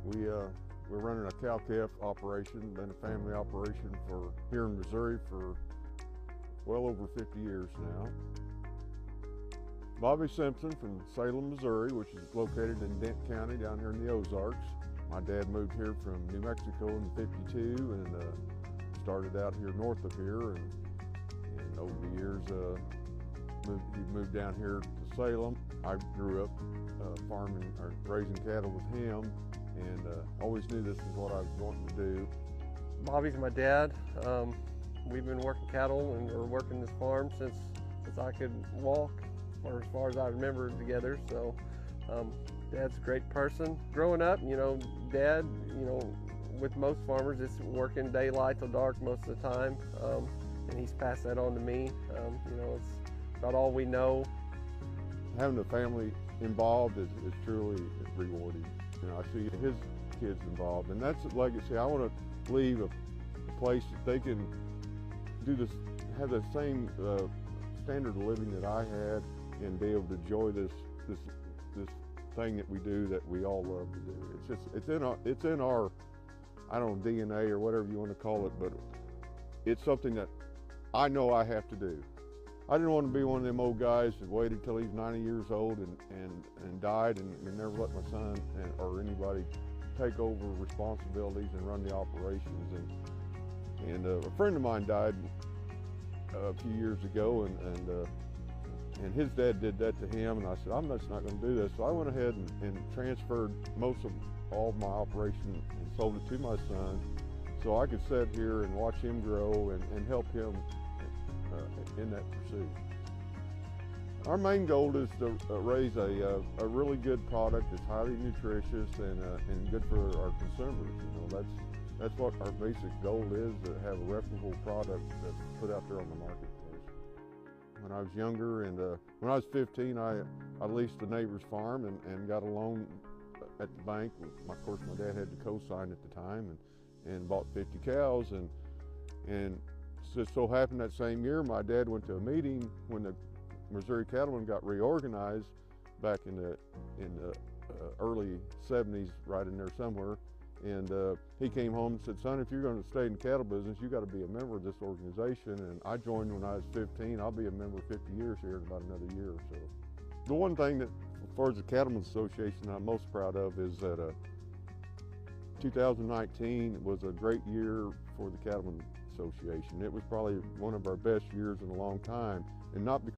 We're running a cow-calf operation, been a family operation here in Missouri for well over 50 years now. Bobby Simpson from Salem, Missouri, which is located in Dent County down here in the Ozarks. My dad moved here from New Mexico in '52 and started out here north of here, and over the years he moved down here to Salem. I grew up farming or raising cattle with him, and always knew this is what I was wanting to do. Bobby's my dad. We've been working cattle and we're working this farm since I could walk, or as far as I remember, together. So Dad's a great person. Growing up, Dad, with most farmers, it's working daylight till dark most of the time, and he's passed that on to me. It's about all we know. Having the family involved is truly rewarding. I see his kids involved, and that's a legacy. I want to leave a place that they can do this, have the same standard of living that I had, and be able to enjoy this thing that we do that we all love to do. It's in our I don't know, DNA or whatever you want to call it, but it's something that I know I have to do. I didn't want to be one of them old guys that waited till he's 90 years old and died and never let my son or anybody take over responsibilities and run the operations. And a friend of mine died a few years ago, and his dad did that to him, and I said, I'm just not going to do this. So I went ahead and transferred all of my operation and sold it to my son, so I could sit here and watch him grow and help him in that pursuit. Our main goal is to raise a really good product that's highly nutritious and good for our consumers. That's what our basic goal is, to have a reputable product that's put out there on the marketplace. When I was younger, and when I was 15, I leased a neighbor's farm and got a loan at the bank. Of course, my dad had to co-sign at the time, and bought 50 cows. And just so happened that same year, my dad went to a meeting when the Missouri Cattlemen got reorganized back in the early 70s, right in there somewhere. And he came home and said, son, if you're going to stay in the cattle business, you got to be a member of this organization. And I joined when I was 15. I'll be a member 50 years here in about another year or so. The one thing that, as far as the Cattlemen's Association, I'm most proud of is that 2019 was a great year for the Cattlemen Association. It was probably one of our best years in a long time, and not because